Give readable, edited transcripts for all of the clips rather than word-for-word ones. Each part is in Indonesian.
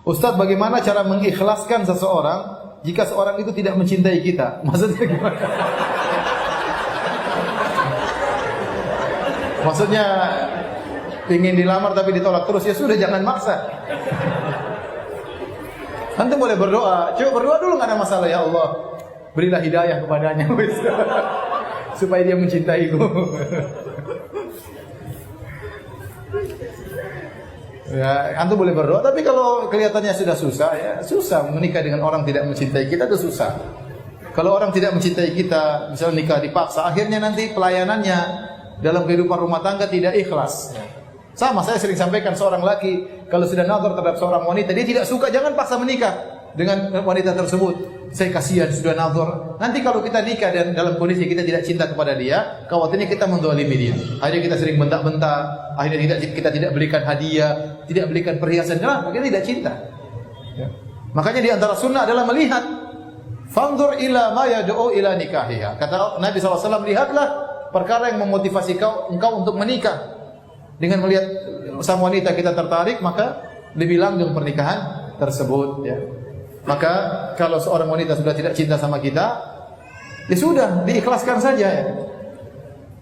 Ustaz, bagaimana cara mengikhlaskan seseorang jika seorang itu tidak mencintai kita? Maksudnya gimana? Maksudnya ingin dilamar tapi ditolak terus, ya sudah, jangan maksa. Nanti boleh berdoa, coba berdoa dulu, nggak ada masalah. Ya Allah, berilah hidayah kepadanya supaya dia mencintaiku. Ya, antum boleh berdoa, tapi kalau kelihatannya sudah susah, ya susah menikah dengan orang tidak mencintai kita, itu susah. Kalau orang tidak mencintai kita, misalnya nikah dipaksa, akhirnya nanti pelayanannya dalam kehidupan rumah tangga tidak ikhlas. Sama, saya sering sampaikan, seorang laki kalau sudah nazar terhadap seorang wanita, dia tidak suka, jangan paksa menikah dengan wanita tersebut. Saya kasihan sudah nazar. Nanti kalau kita nikah dan dalam kondisi kita tidak cinta kepada dia, khawatirnya kita menzalimi dia. Akhirnya kita sering bentak-bentak, akhirnya kita tidak belikan hadiah, tidak belikan perhiasan. Kenapa? Kita tidak cinta. Ya. Makanya di antara sunnah adalah melihat. Fanzur ila ma yad'u ila nikahiha. Kata Nabi SAW, lihatlah perkara yang memotivasi engkau untuk menikah. Dengan melihat sang wanita kita tertarik, maka lebih langgeng pernikahan tersebut. Ya. Maka kalau seorang wanita sudah tidak cinta sama kita, ya sudah, diikhlaskan saja. Ya.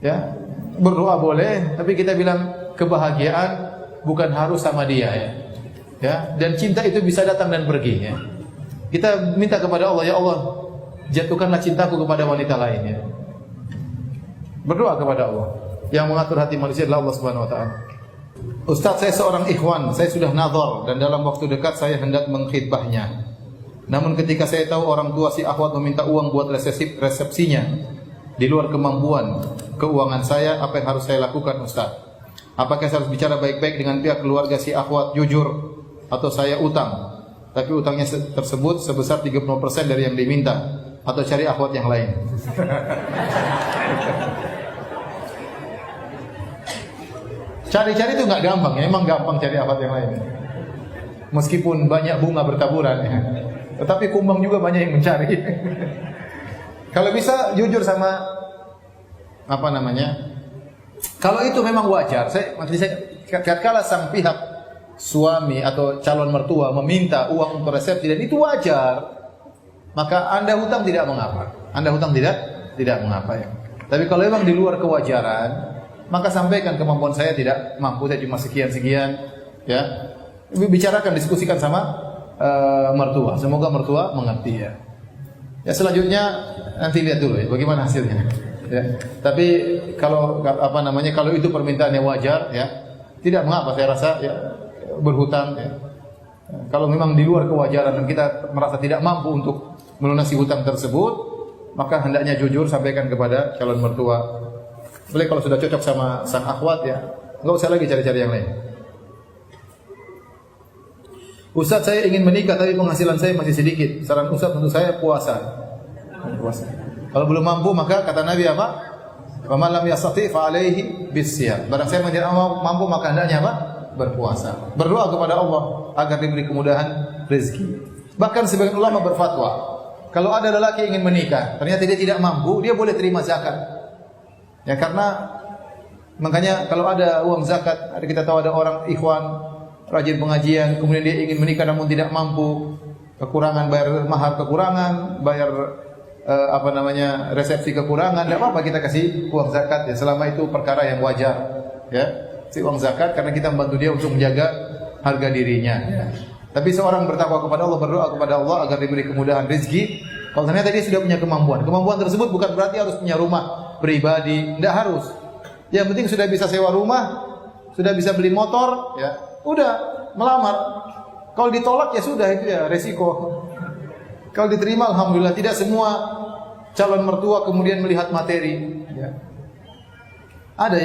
Ya. Berdoa boleh, tapi kita bilang kebahagiaan bukan harus sama dia. Ya. Ya. Dan cinta itu bisa datang dan pergi. Ya. Kita minta kepada Allah, ya Allah, jatuhkanlah cintaku kepada wanita lain. Ya. Berdoa kepada Allah. Yang mengatur hati manusia adalah Allah Subhanahu Wa Taala. Ustaz, saya seorang ikhwan, saya sudah nazar dan dalam waktu dekat saya hendak mengkhidbahnya. Namun ketika saya tahu orang tua si akhwat meminta uang buat resepsinya di luar kemampuan keuangan saya, apa yang harus saya lakukan, Ustaz? Apakah saya harus bicara baik-baik dengan pihak keluarga si akhwat, jujur, atau saya utang, tapi utangnya tersebut sebesar 30% dari yang diminta, atau cari akhwat yang lain? Cari-cari itu nggak gampang, ya. Emang gampang cari akhwat yang lain. Meskipun banyak bunga bertaburan, ya. Tetapi kumbang juga banyak yang mencari. Kalau bisa jujur sama apa namanya? Kalau itu memang wajar. Kala sang pihak suami atau calon mertua meminta uang untuk resepsi dan itu wajar, maka Anda hutang tidak mengapa. Anda hutang tidak mengapa, ya. Tapi kalau memang di luar kewajaran, maka sampaikan kemampuan saya tidak mampu, saya cuma sekian-sekian, ya. Bicarakan, diskusikan sama mertua. Semoga mertua mengerti, ya. Ya, selanjutnya nanti lihat dulu, ya, bagaimana hasilnya. Ya. Tapi kalau apa namanya, kalau itu permintaannya wajar, ya, tidak mengapa. Saya rasa, ya, berhutang, ya. Kalau memang di luar kewajaran dan kita merasa tidak mampu untuk melunasi hutang tersebut, maka hendaknya jujur sampaikan kepada calon mertua. Boleh kalau sudah cocok sama sang akhwat, ya, enggak usah lagi cari-cari yang lain. Ustaz, saya ingin menikah tapi penghasilan saya masih sedikit. Saran Ustaz untuk saya puasa. Kalau belum mampu, maka kata Nabi apa? Wa man lam yastati fa alaihi bisyam. Barang saya tidak mampu, maka hendaknya apa? Berpuasa. Berdoa kepada Allah agar diberi kemudahan rezeki. Bahkan sebagian ulama berfatwa, kalau ada lelaki ingin menikah, ternyata dia tidak mampu, dia boleh terima zakat. Ya, karena makanya kalau ada uang zakat, kita tahu ada orang ikhwan rajin pengajian, kemudian dia ingin menikah namun tidak mampu, kekurangan bayar mahar, kekurangan bayar resepsi, kekurangan, tidak apa-apa kita kasih uang zakat, ya, selama itu perkara yang wajar, ya, si uang zakat karena kita membantu dia untuk menjaga harga dirinya, ya. Tapi seorang bertakwa kepada Allah, berdoa kepada Allah agar diberi kemudahan rezeki. Kalau ternyata dia sudah punya kemampuan tersebut bukan berarti harus punya rumah pribadi, tidak harus. Yang penting sudah bisa sewa rumah, sudah bisa beli motor, ya, udah melamar. Kalau ditolak, ya sudah, itu ya resiko. Kalau diterima, alhamdulillah. Tidak semua calon mertua kemudian melihat materi, ya. Ada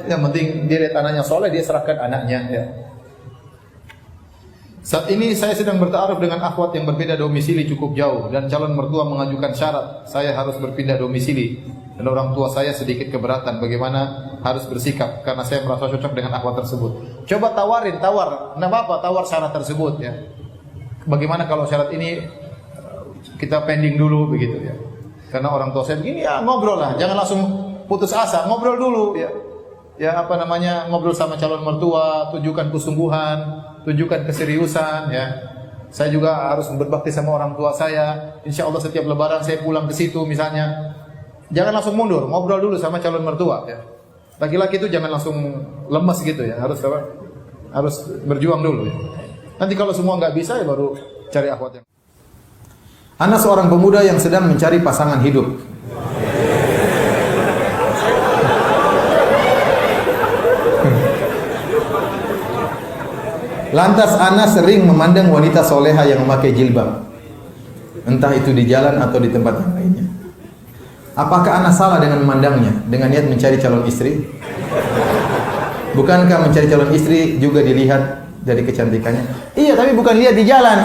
yang penting dia lihat anaknya soleh, dia serahkan anaknya, ya. Saat ini saya sedang bertaaruf dengan akhwat yang berbeda domisili cukup jauh dan calon mertua mengajukan syarat saya harus berpindah domisili dan orang tua saya sedikit keberatan. Bagaimana harus bersikap karena saya merasa cocok dengan akhwat tersebut. Coba tawar, kenapa apa tawar syarat tersebut, ya. Bagaimana kalau syarat ini kita pending dulu begitu, ya. Karena orang tua saya begini, ya ngobrol lah, jangan langsung putus asa, ngobrol dulu, ya. Ya ngobrol sama calon mertua, tunjukkan kesungguhan, tunjukkan keseriusan, ya. Saya juga harus berbakti sama orang tua saya. Insya Allah setiap lebaran saya pulang ke situ misalnya. Jangan langsung mundur, ngobrol dulu sama calon mertua. Ya. Laki-laki itu jangan langsung lemes gitu ya. Harus apa? Harus berjuang dulu. Ya. Nanti kalau semua nggak bisa ya baru cari akhwat yang. Ana seorang pemuda yang sedang mencari pasangan hidup. Lantas ana sering memandang wanita soleha yang memakai jilbab, entah itu di jalan atau di tempat yang lainnya. Apakah ana salah dengan memandangnya dengan niat mencari calon istri? Bukankah mencari calon istri juga dilihat dari kecantikannya? Iya, tapi bukan lihat di jalan.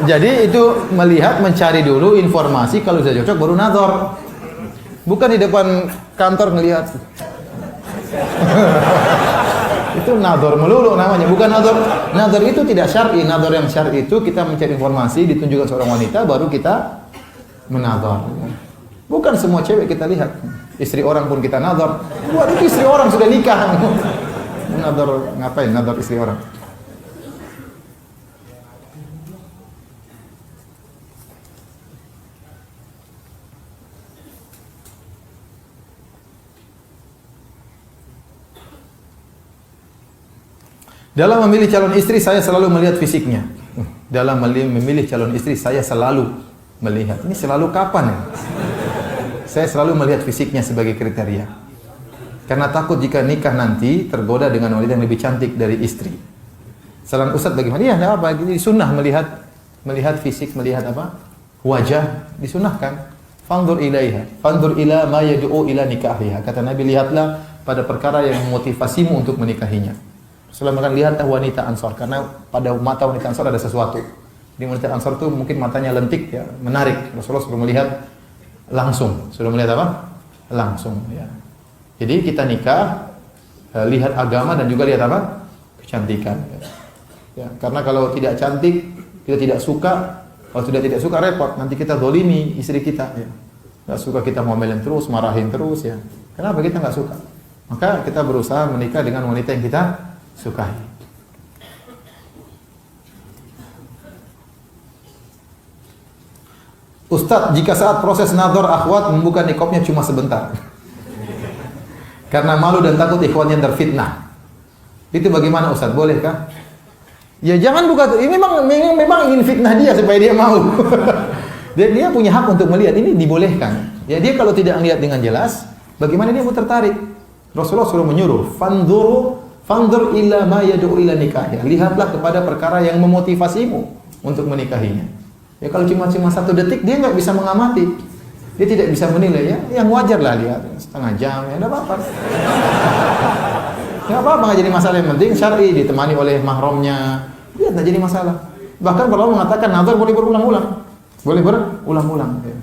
Jadi itu melihat, mencari dulu informasi, kalau sudah cocok baru nazar. Bukan di depan kantor ngelihat. Itu nador melulu namanya, bukan nador. Nador itu tidak syar'i. Nador yang syar'i itu kita mencari informasi, ditunjukkan seorang wanita, baru kita menador. Bukan semua cewek kita lihat. Istri orang pun kita nador. Buat itu istri orang sudah nikah. Nador ngapain? Nador istri orang. Dalam memilih calon istri saya selalu melihat fisiknya. Dalam memilih calon istri saya selalu melihat. Ini selalu kapan ya? Saya selalu melihat fisiknya sebagai kriteria. Karena takut jika nikah nanti tergoda dengan wanita yang lebih cantik dari istri. Salam Ustaz bagaimana? Ya, enggak apa, ini sunnah melihat fisik, melihat apa? Wajah disunahkan. Fanzur ilaiha, fanzur ila ma yad'u ila nikahiha. Kata Nabi, lihatlah pada perkara yang memotivasimu untuk menikahinya. Rasulullah akan lihatlah wanita Ansor, karena pada mata wanita Ansor ada sesuatu. Di wanita Ansor itu mungkin matanya lentik ya, menarik. Rasulullah sudah melihat langsung. Sudah melihat apa? Langsung ya. Jadi kita nikah lihat agama dan juga lihat apa? Kecantikan. Ya, karena kalau tidak cantik, kita tidak suka. Kalau sudah tidak suka repot, nanti kita dolimi istri kita ya. Enggak suka kita ngomelin terus, marahin terus ya. Kenapa kita enggak suka? Maka kita berusaha menikah dengan wanita yang kita sukai. Ustadz, jika saat proses nador akhwat membuka nikopnya cuma sebentar karena malu dan takut ikhwannya terfitnah, itu bagaimana Ustadz? Bolehkah? Ya jangan buka. Ini memang ingin fitnah dia supaya dia mau. Dia punya hak untuk melihat, ini dibolehkan. Ya dia kalau tidak melihat dengan jelas, bagaimana dia mau tertarik? Rasulullah suruh menyuruh, fanzur ila ma yad'u ila nikahnya. Lihatlah kepada perkara yang memotivasimu untuk menikahinya. Ya kalau cuma satu detik dia nggak bisa mengamati. Dia tidak bisa menilai ya. Yang wajar lah lihat setengah jam ya enggak apa-apa. Enggak apa-apa, enggak jadi masalah. Yang penting syar'i, ditemani oleh mahramnya. Dia enggak jadi masalah. Bahkan kalau mengatakan nazar boleh berulang-ulang. Boleh berulang-ulang ya.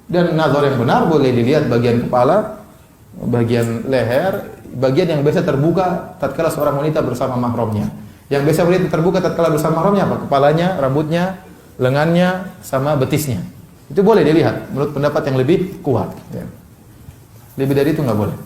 Dan nazar yang benar boleh dilihat bagian kepala, bagian leher, bagian yang biasa terbuka tatkala seorang wanita bersama mahramnya. Yang biasa wanita terbuka tatkala bersama mahramnya apa? Kepalanya, rambutnya, lengannya, sama betisnya. Itu boleh dilihat menurut pendapat yang lebih kuat. Ya. Lebih dari itu nggak boleh.